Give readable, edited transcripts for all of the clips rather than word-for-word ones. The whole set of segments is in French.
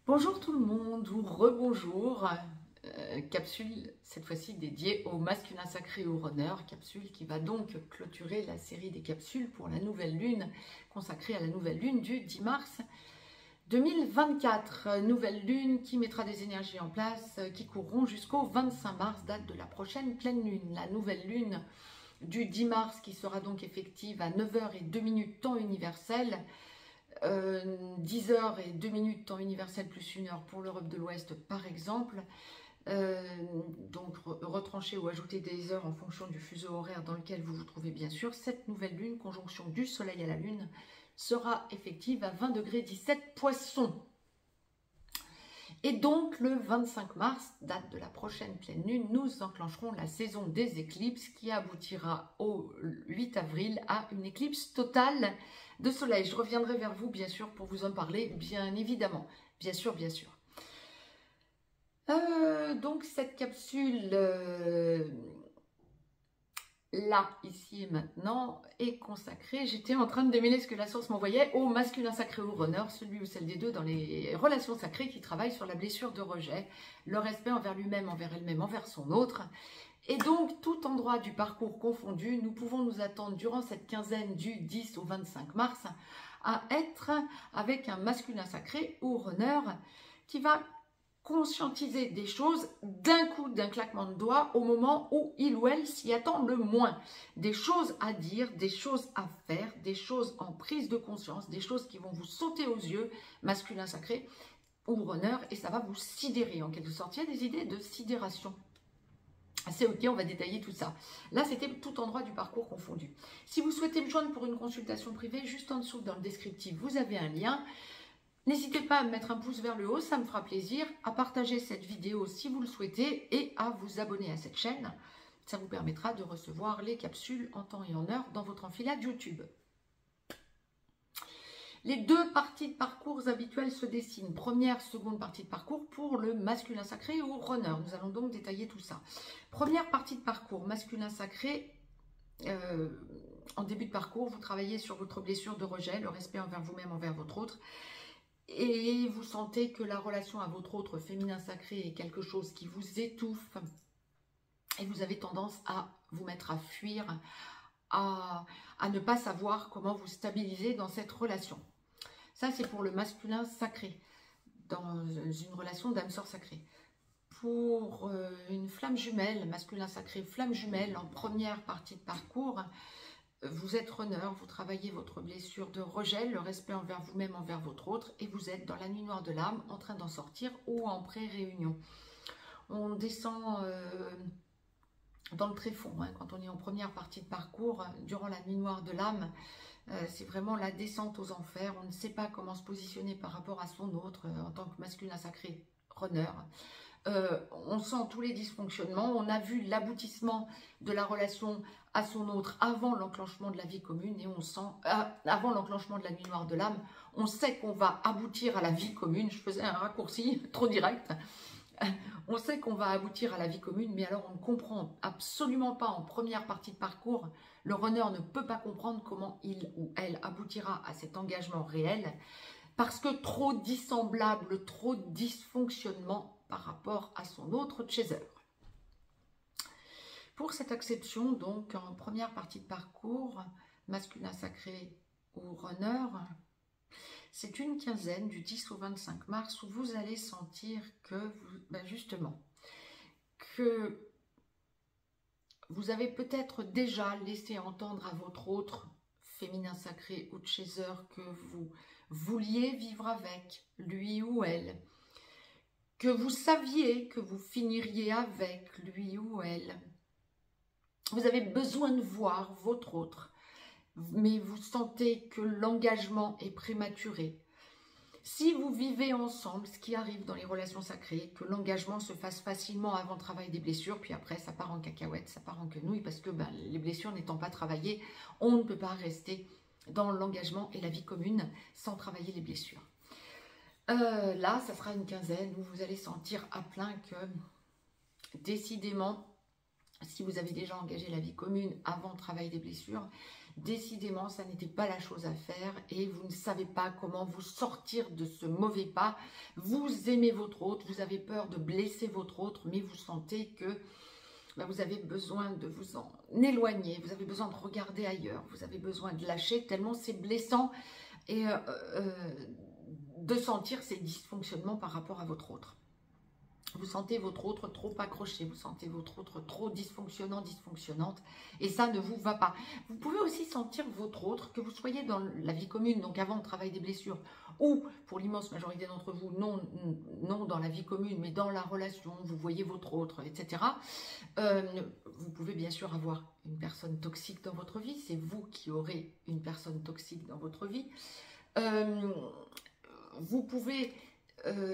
Bonjour tout le monde, ou rebonjour. Capsule cette fois-ci dédiée au masculin sacré au runner, capsule qui va donc clôturer la série des capsules pour la nouvelle lune, consacrée à la nouvelle lune du 10 mars 2024. Nouvelle lune qui mettra des énergies en place qui courront jusqu'au 25 mars, date de la prochaine pleine lune. La nouvelle lune du 10 mars qui sera donc effective à 9h02 temps universel, 10h02 temps universel plus 1 heure pour l'Europe de l'Ouest par exemple. Donc retrancher ou ajouter des heures en fonction du fuseau horaire dans lequel vous vous trouvez bien sûr. Cette nouvelle lune, conjonction du soleil à la lune, sera effective à 20°17 Poissons. Et donc le 25 mars, date de la prochaine pleine lune, nous enclencherons la saison des éclipses qui aboutira au 8 avril à une éclipse totale de soleil. Je reviendrai vers vous bien sûr pour vous en parler, bien évidemment, bien sûr, bien sûr. Donc cette capsule là, ici et maintenant, est consacrée. J'étais en train de démêler ce que la source m'envoyait au masculin sacré ou runner, celui ou celle des deux dans les relations sacrées qui travaillent sur la blessure de rejet, le respect envers lui-même, envers elle-même, envers son autre. Et donc, tout endroit du parcours confondu, nous pouvons nous attendre durant cette quinzaine du 10 au 25 mars à être avec un masculin sacré ou runner qui va conscientiser des choses d'un coup, d'un claquement de doigts au moment où il ou elle s'y attend le moins. Des choses à dire, des choses à faire, des choses en prise de conscience, des choses qui vont vous sauter aux yeux, masculin sacré ou runner, et ça va vous sidérer en quelque sorte. Il y a des idées de sidération. C'est ok, on va détailler tout ça. Là, c'était tout endroit du parcours confondu. Si vous souhaitez me joindre pour une consultation privée, juste en dessous dans le descriptif, vous avez un lien. N'hésitez pas à me mettre un pouce vers le haut, ça me fera plaisir, à partager cette vidéo si vous le souhaitez et à vous abonner à cette chaîne. Ça vous permettra de recevoir les capsules en temps et en heure dans votre enfilade YouTube. Les deux parties de parcours habituelles se dessinent. Première, seconde partie de parcours pour le masculin sacré ou runner. Nous allons donc détailler tout ça. Première partie de parcours, masculin sacré. En début de parcours, vous travaillez sur votre blessure de rejet, le respect envers vous-même, envers votre autre. Et vous sentez que la relation à votre autre féminin sacré est quelque chose qui vous étouffe. Et vous avez tendance à vous mettre à fuir, à ne pas savoir comment vous stabiliser dans cette relation. Ça, c'est pour le masculin sacré, dans une relation d'âme-sœur sacrée. Pour une flamme jumelle, masculin sacré, flamme jumelle, en première partie de parcours, vous êtes runner, vous travaillez votre blessure de rejet, le respect envers vous-même, envers votre autre, et vous êtes dans la nuit noire de l'âme, en train d'en sortir ou en pré-réunion. On descend dans le tréfonds, hein, quand on est en première partie de parcours, durant la nuit noire de l'âme, c'est vraiment la descente aux enfers. On ne sait pas comment se positionner par rapport à son autre en tant que masculin sacré runner. On sent tous les dysfonctionnements. On a vu l'aboutissement de la relation à son autre avant l'enclenchement de la vie commune et on sent, avant l'enclenchement de la nuit noire de l'âme, on sait qu'on va aboutir à la vie commune. Je faisais un raccourci trop direct. On sait qu'on va aboutir à la vie commune, mais alors on ne comprend absolument pas en première partie de parcours. Le runner ne peut pas comprendre comment il ou elle aboutira à cet engagement réel parce que trop dissemblable, trop dysfonctionnement par rapport à son autre chaser. Pour cette acception, donc, en première partie de parcours, masculin sacré ou runner, c'est une quinzaine du 10 au 25 mars où vous allez sentir que, justement, que vous avez peut-être déjà laissé entendre à votre autre féminin sacré ou chaser que vous vouliez vivre avec lui ou elle, que vous saviez que vous finiriez avec lui ou elle. Vous avez besoin de voir votre autre, mais vous sentez que l'engagement est prématuré. Si vous vivez ensemble, ce qui arrive dans les relations sacrées, que l'engagement se fasse facilement avant le travail des blessures, puis après ça part en cacahuète, ça part en quenouille, parce que les blessures n'étant pas travaillées, on ne peut pas rester dans l'engagement et la vie commune sans travailler les blessures. Là, ça sera une quinzaine où vous allez sentir à plein que, décidément, si vous avez déjà engagé la vie commune avant le travail des blessures, décidément, ça n'était pas la chose à faire et vous ne savez pas comment vous sortir de ce mauvais pas. Vous aimez votre autre, vous avez peur de blesser votre autre, mais vous sentez que vous avez besoin de vous en éloigner, vous avez besoin de regarder ailleurs, vous avez besoin de lâcher tellement c'est blessant et de sentir ces dysfonctionnements par rapport à votre autre. Vous sentez votre autre trop accroché, vous sentez votre autre trop dysfonctionnant, dysfonctionnante, et ça ne vous va pas. Vous pouvez aussi sentir votre autre, que vous soyez dans la vie commune, donc avant le travail des blessures, ou pour l'immense majorité d'entre vous, non dans la vie commune, mais dans la relation, vous voyez votre autre, etc. Vous pouvez bien sûr avoir une personne toxique dans votre vie, c'est vous qui aurez une personne toxique dans votre vie. Vous pouvez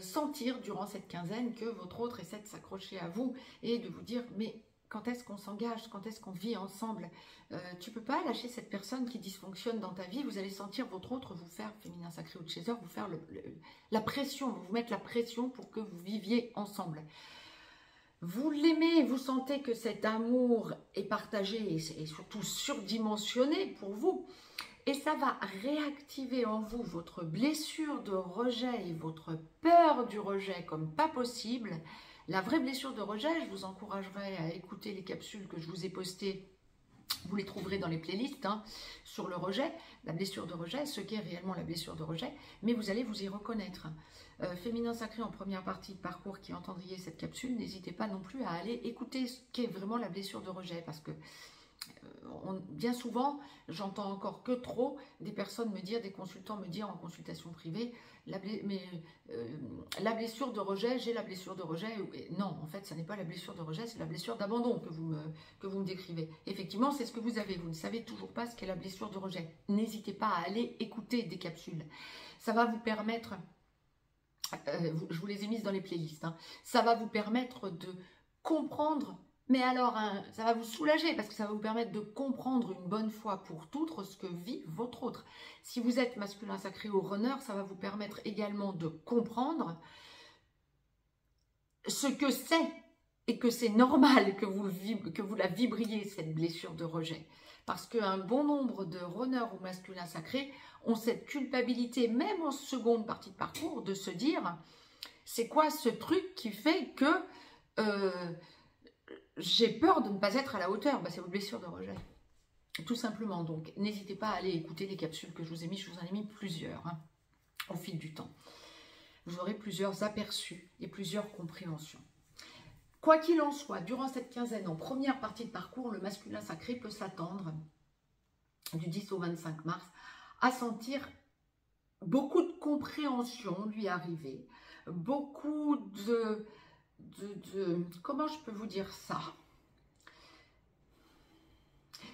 sentir durant cette quinzaine que votre autre essaie de s'accrocher à vous et de vous dire mais quand est-ce qu'on s'engage, quand est-ce qu'on vit ensemble, tu peux pas lâcher cette personne qui dysfonctionne dans ta vie. Vous allez sentir votre autre vous faire, féminin sacré ou de chasseur, vous faire la pression, vous mettre la pression pour que vous viviez ensemble. Vous l'aimez, vous sentez que cet amour est partagé et surtout surdimensionné pour vous. Et ça va réactiver en vous votre blessure de rejet et votre peur du rejet comme pas possible. La vraie blessure de rejet, je vous encouragerai à écouter les capsules que je vous ai postées. Vous les trouverez dans les playlists sur le rejet, la blessure de rejet, ce qu'est réellement la blessure de rejet, mais vous allez vous y reconnaître. Féminin sacré en première partie de parcours qui entendriez cette capsule, n'hésitez pas non plus à aller écouter ce qu'est vraiment la blessure de rejet, parce que bien souvent, j'entends encore que trop des personnes me dire, des consultants me dire en consultation privée, la blessure de rejet, j'ai la blessure de rejet. Non, en fait, ça n'est pas la blessure de rejet, c'est la blessure d'abandon que vous me décrivez. Effectivement, c'est ce que vous avez. Vous ne savez toujours pas ce qu'est la blessure de rejet. N'hésitez pas à aller écouter des capsules. Ça va vous permettre, je vous les ai mises dans les playlists, ça va vous permettre de comprendre. Mais alors, ça va vous soulager parce que ça va vous permettre de comprendre une bonne fois pour toutes ce que vit votre autre. Si vous êtes masculin sacré ou runner, ça va vous permettre également de comprendre ce que c'est et que c'est normal que vous la vibriez, cette blessure de rejet. Parce qu'un bon nombre de runners ou masculins sacrés ont cette culpabilité, même en seconde partie de parcours, de se dire c'est quoi ce truc qui fait que j'ai peur de ne pas être à la hauteur. C'est votre blessure de rejet. Tout simplement. Donc, n'hésitez pas à aller écouter les capsules que je vous ai mis. Je vous en ai mis plusieurs au fil du temps. Vous aurez plusieurs aperçus et plusieurs compréhensions. Quoi qu'il en soit, durant cette quinzaine, en première partie de parcours, le masculin sacré peut s'attendre, du 10 au 25 mars, à sentir beaucoup de compréhension lui arriver, beaucoup de comment je peux vous dire ça?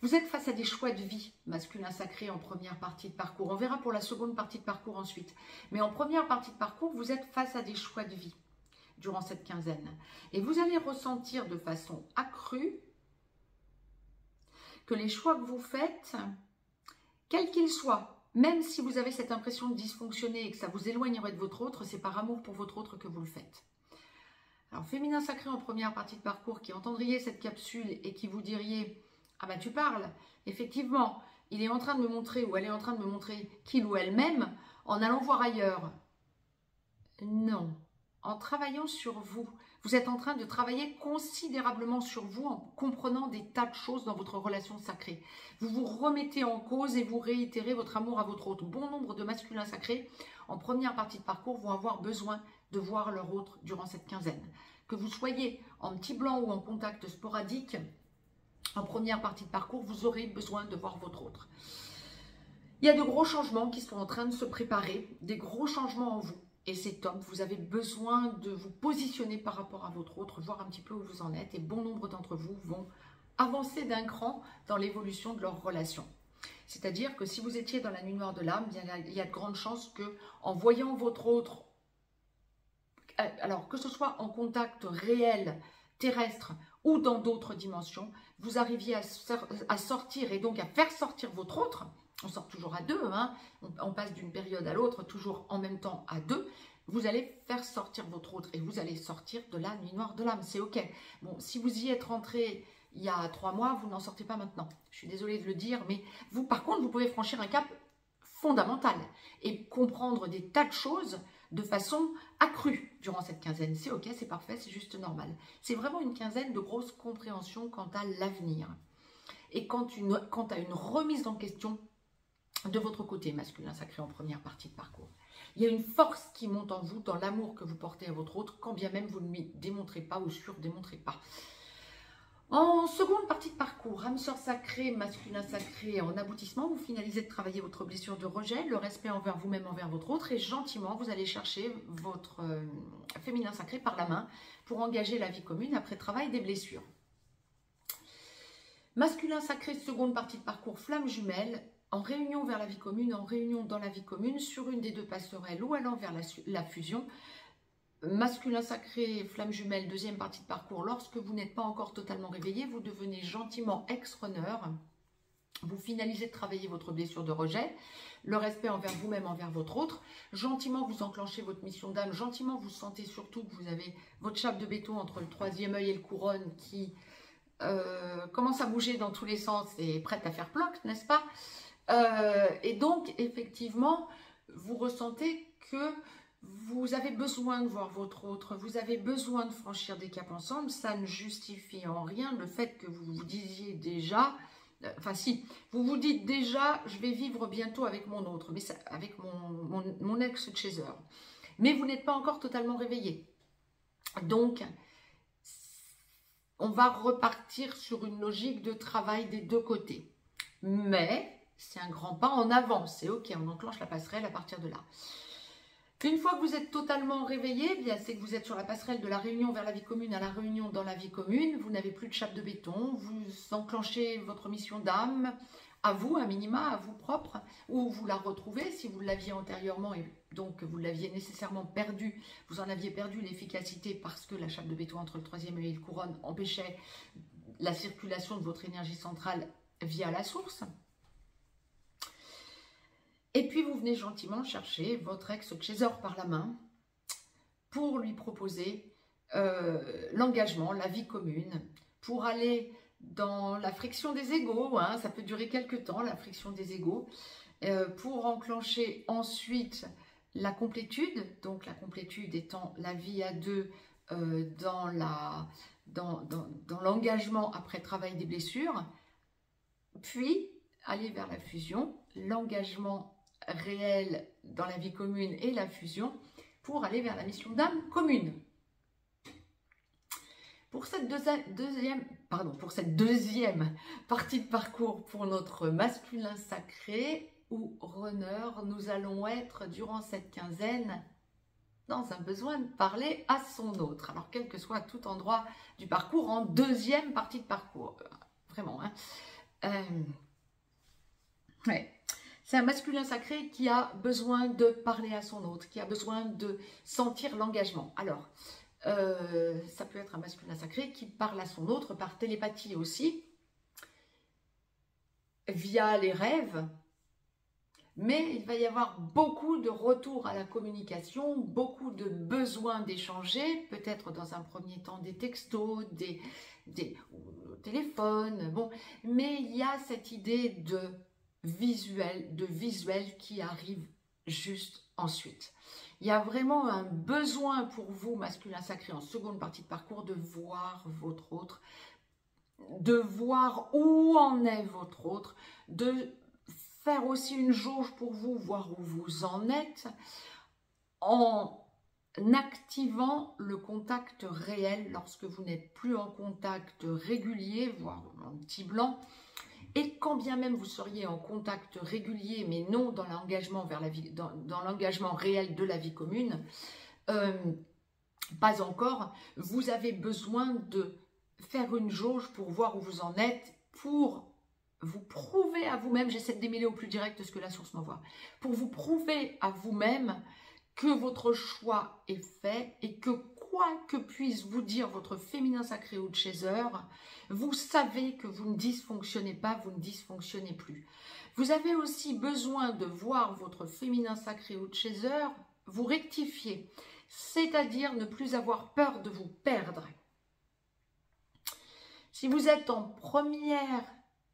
Vous êtes face à des choix de vie, masculin sacré, en première partie de parcours. On verra pour la seconde partie de parcours ensuite. Mais en première partie de parcours, vous êtes face à des choix de vie durant cette quinzaine. Et vous allez ressentir de façon accrue que les choix que vous faites, quels qu'ils soient, même si vous avez cette impression de dysfonctionner et que ça vous éloignerait de votre autre, c'est par amour pour votre autre que vous le faites. Alors, féminin sacré en première partie de parcours, qui entendriez cette capsule et qui vous diriez « Ah bah tu parles, effectivement, il est en train de me montrer ou elle est en train de me montrer qu'il ou elle-même en allant voir ailleurs. » Non, en travaillant sur vous. Vous êtes en train de travailler considérablement sur vous en comprenant des tas de choses dans votre relation sacrée. Vous vous remettez en cause et vous réitérez votre amour à votre autre. Bon nombre de masculins sacrés en première partie de parcours vont avoir besoin de voir leur autre durant cette quinzaine. Que vous soyez en petit blanc ou en contact sporadique, en première partie de parcours, vous aurez besoin de voir votre autre. Il y a de gros changements qui sont en train de se préparer, des gros changements en vous. Et c'est top, vous avez besoin de vous positionner par rapport à votre autre, voir un petit peu où vous en êtes. Et bon nombre d'entre vous vont avancer d'un cran dans l'évolution de leur relation. C'est-à-dire que si vous étiez dans la nuit noire de l'âme, il y a de grandes chances que, en voyant votre autre, alors que ce soit en contact réel, terrestre ou dans d'autres dimensions, vous arriviez à sortir et donc à faire sortir votre autre. On sort toujours à deux, on passe d'une période à l'autre, toujours en même temps à deux. Vous allez faire sortir votre autre et vous allez sortir de la nuit noire de l'âme, c'est ok. Bon, si vous y êtes rentré il y a 3 mois, vous n'en sortez pas maintenant. Je suis désolée de le dire, mais vous, par contre, vous pouvez franchir un cap fondamental et comprendre des tas de choses de façon accrue durant cette quinzaine. C'est ok, c'est parfait, c'est juste normal. C'est vraiment une quinzaine de grosse compréhension quant à l'avenir et quant à une remise en question de votre côté masculin sacré en première partie de parcours. Il y a une force qui monte en vous dans l'amour que vous portez à votre autre, quand bien même vous ne lui démontrez pas ou sur-démontrez pas. En seconde partie de parcours, âme sœur sacrée, masculin sacré, en aboutissement, vous finalisez de travailler votre blessure de rejet, le respect envers vous-même, envers votre autre, et gentiment, vous allez chercher votre féminin sacré par la main pour engager la vie commune après travail des blessures. Masculin sacré, seconde partie de parcours, flamme jumelle, en réunion vers la vie commune, en réunion dans la vie commune, sur une des deux passerelles ou allant vers la fusion. Masculin sacré, flamme jumelle, deuxième partie de parcours. Lorsque vous n'êtes pas encore totalement réveillé, vous devenez gentiment ex-runner. Vous finalisez de travailler votre blessure de rejet, le respect envers vous-même, envers votre autre. Gentiment, vous enclenchez votre mission d'âme. Gentiment, vous sentez surtout que vous avez votre chape de béton entre le troisième œil et le couronne qui commence à bouger dans tous les sens et prête à faire ploc, n'est-ce pas? Et donc, effectivement, vous ressentez que vous avez besoin de voir votre autre, vous avez besoin de franchir des caps ensemble. Ça ne justifie en rien le fait que vous vous disiez déjà, enfin si, vous vous dites déjà, je vais vivre bientôt avec mon autre, mais ça, avec mon ex-chaser. Mais vous n'êtes pas encore totalement réveillé. Donc, on va repartir sur une logique de travail des deux côtés. Mais c'est un grand pas en avant, c'est ok, on enclenche la passerelle à partir de là. Une fois que vous êtes totalement réveillé, bien c'est que vous êtes sur la passerelle de la réunion vers la vie commune à la réunion dans la vie commune, vous n'avez plus de chape de béton, vous enclenchez votre mission d'âme à vous, à minima, à vous propre, ou vous la retrouvez si vous l'aviez antérieurement et donc vous l'aviez nécessairement perdu, vous en aviez perdu l'efficacité parce que la chape de béton entre le troisième œil et le couronne empêchait la circulation de votre énergie centrale via la source. Et puis, vous venez gentiment chercher votre ex-chaser par la main pour lui proposer l'engagement, la vie commune, pour aller dans la friction des égos, hein, ça peut durer quelques temps, la friction des égos, pour enclencher ensuite la complétude, donc la complétude étant la vie à deux dans l'engagement après travail des blessures, puis aller vers la fusion, l'engagement réel dans la vie commune et la fusion pour aller vers la mission d'âme commune. Pour cette deuxième partie de parcours pour notre masculin sacré ou runner, nous allons être durant cette quinzaine dans un besoin de parler à son autre. Alors quel que soit tout endroit du parcours, en deuxième partie de parcours. Vraiment, hein. Ouais. C'est un masculin sacré qui a besoin de parler à son autre, qui a besoin de sentir l'engagement. Alors, ça peut être un masculin sacré qui parle à son autre par télépathie aussi, via les rêves, mais il va y avoir beaucoup de retours à la communication, beaucoup de besoins d'échanger, peut-être dans un premier temps des textos, des téléphones, bon, mais il y a cette idée de visuel qui arrive juste ensuite. Il y a vraiment un besoin pour vous, masculin sacré, en seconde partie de parcours, de voir votre autre, de voir où en est votre autre, de faire aussi une jauge pour vous, voir où vous en êtes, en activant le contact réel lorsque vous n'êtes plus en contact régulier, voire un petit blanc. Et quand bien même vous seriez en contact régulier, mais non dans l'engagement vers la vie, dans l'engagement réel de la vie commune, pas encore, vous avez besoin de faire une jauge pour voir où vous en êtes, pour vous prouver à vous-même, j'essaie de démêler au plus direct ce que la source m'envoie, pour vous prouver à vous-même que votre choix est fait et que quoi que puisse vous dire votre féminin sacré ou chaser, vous savez que vous ne dysfonctionnez pas, vous ne dysfonctionnez plus. Vous avez aussi besoin de voir votre féminin sacré ou chaser vous rectifier, c'est-à-dire ne plus avoir peur de vous perdre. Si vous êtes en première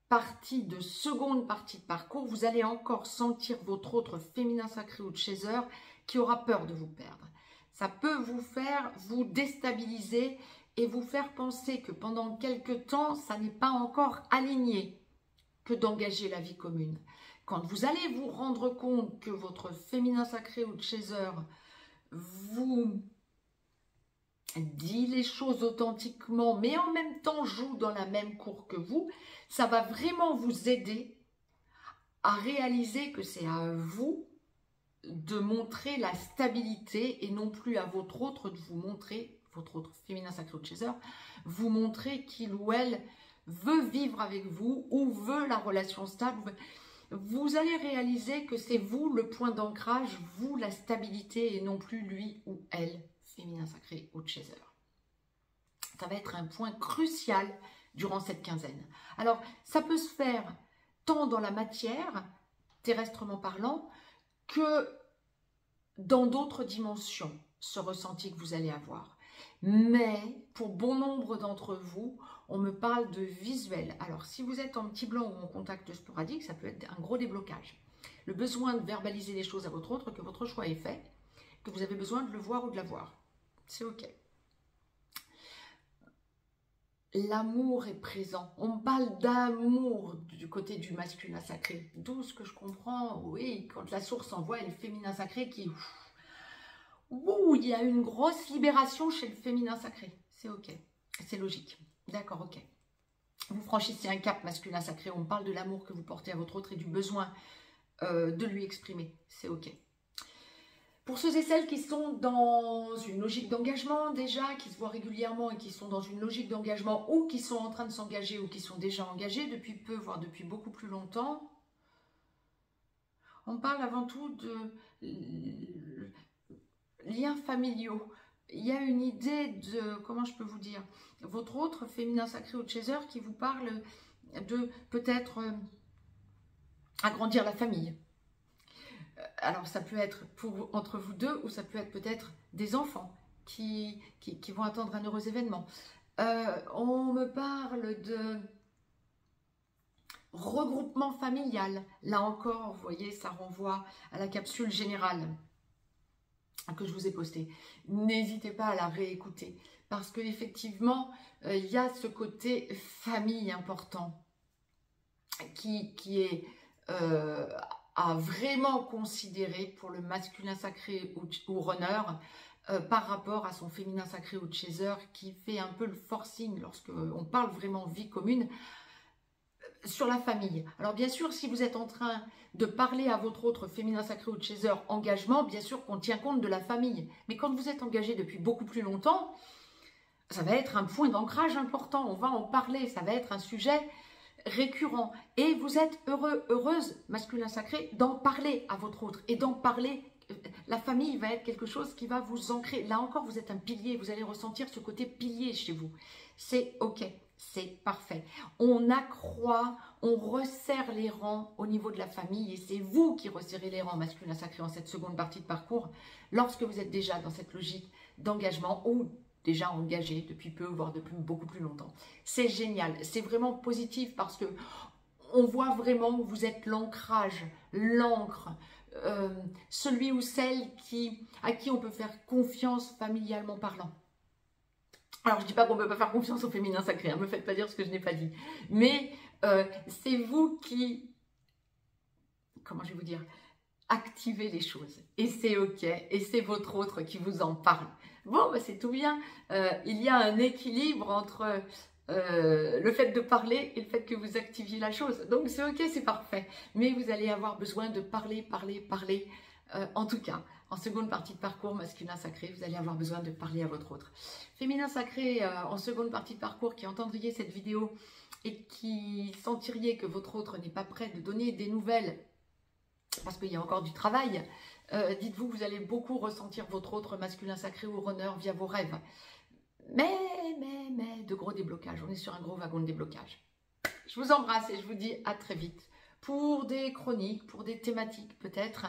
partie de seconde partie de parcours, vous allez encore sentir votre autre féminin sacré ou chaser qui aura peur de vous perdre. Ça peut vous faire vous déstabiliser et vous faire penser que pendant quelques temps, ça n'est pas encore aligné que d'engager la vie commune. Quand vous allez vous rendre compte que votre féminin sacré ou chaser vous dit les choses authentiquement, mais en même temps joue dans la même cour que vous, ça va vraiment vous aider à réaliser que c'est à vous de montrer la stabilité et non plus à votre autre de vous montrer, votre autre féminin sacré ou chaser, vous montrer qu'il ou elle veut vivre avec vous ou veut la relation stable. Vous allez réaliser que c'est vous le point d'ancrage, vous la stabilité et non plus lui ou elle, féminin sacré ou chaser. Ça va être un point crucial durant cette quinzaine. Alors, ça peut se faire tant dans la matière, terrestrement parlant, que dans d'autres dimensions, ce ressenti que vous allez avoir. Mais pour bon nombre d'entre vous, on me parle de visuel. Alors, si vous êtes en petit blanc ou en contact sporadique, ça peut être un gros déblocage. Le besoin de verbaliser les choses à votre autre, que votre choix est fait, que vous avez besoin de le voir ou de la voir. C'est OK. L'amour est présent. On parle d'amour du côté du masculin sacré. D'où ce que je comprends, oui, quand la source envoie le féminin sacré qui... Ouh, il y a une grosse libération chez le féminin sacré. C'est OK. C'est logique. D'accord, OK. Vous franchissez un cap masculin sacré. On parle de l'amour que vous portez à votre autre et du besoin de lui exprimer. C'est OK. Pour ceux et celles qui sont dans une logique d'engagement déjà, qui se voient régulièrement et qui sont dans une logique d'engagement ou qui sont en train de s'engager ou qui sont déjà engagés depuis peu, voire depuis beaucoup plus longtemps, on parle avant tout de liens familiaux. Il y a une idée de, comment je peux vous dire, votre autre féminin sacré ou chaser qui vous parle de peut-être agrandir la famille. Alors, ça peut être entre vous deux ou ça peut être peut-être des enfants qui vont attendre un heureux événement. On me parle de regroupement familial. Là encore, vous voyez, ça renvoie à la capsule générale que je vous ai postée. N'hésitez pas à la réécouter parce qu'effectivement, il y a ce côté famille important qui est... à vraiment considérer pour le masculin sacré ou runner par rapport à son féminin sacré ou chaser qui fait un peu le forcing lorsqu'on parle vraiment vie commune sur la famille. Alors bien sûr, si vous êtes en train de parler à votre autre féminin sacré ou chaser engagement, bien sûr qu'on tient compte de la famille. Mais quand vous êtes engagé depuis beaucoup plus longtemps, ça va être un point d'ancrage important. On va en parler, ça va être un sujet récurrent et vous êtes heureux, heureuse, masculin sacré, d'en parler à votre autre et d'en parler. La famille va être quelque chose qui va vous ancrer. Là encore, vous êtes un pilier, vous allez ressentir ce côté pilier chez vous. C'est OK, c'est parfait. On accroît, on resserre les rangs au niveau de la famille et c'est vous qui resserrez les rangs masculin sacré en cette seconde partie de parcours lorsque vous êtes déjà dans cette logique d'engagement ou déjà engagé depuis peu, voire depuis beaucoup plus longtemps. C'est génial, c'est vraiment positif parce que on voit vraiment que vous êtes l'ancrage, l'encre, celui ou celle à qui on peut faire confiance familialement parlant. Alors, je ne dis pas qu'on ne peut pas faire confiance au féminin sacré, ne me faites pas dire ce que je n'ai pas dit. Mais c'est vous qui, comment je vais vous dire, activez les choses. Et c'est OK, et c'est votre autre qui vous en parle. Bon, bah, c'est tout bien. Il y a un équilibre entre le fait de parler et le fait que vous activiez la chose. Donc, c'est OK, c'est parfait. Mais vous allez avoir besoin de parler. En tout cas, en seconde partie de parcours masculin sacré, vous allez avoir besoin de parler à votre autre. Féminin sacré, en seconde partie de parcours, qui entendriez cette vidéo et qui sentiriez que votre autre n'est pas prêt de donner des nouvelles parce qu'il y a encore du travail, dites-vous que vous allez beaucoup ressentir votre autre masculin sacré ou runner via vos rêves. Mais, de gros déblocages. On est sur un gros wagon de déblocage. Je vous embrasse et je vous dis à très vite pour des chroniques, pour des thématiques peut-être.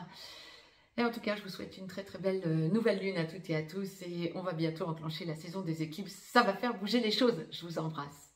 Et en tout cas, je vous souhaite une très belle nouvelle lune à toutes et à tous. Et on va bientôt enclencher la saison des éclipses. Ça va faire bouger les choses. Je vous embrasse.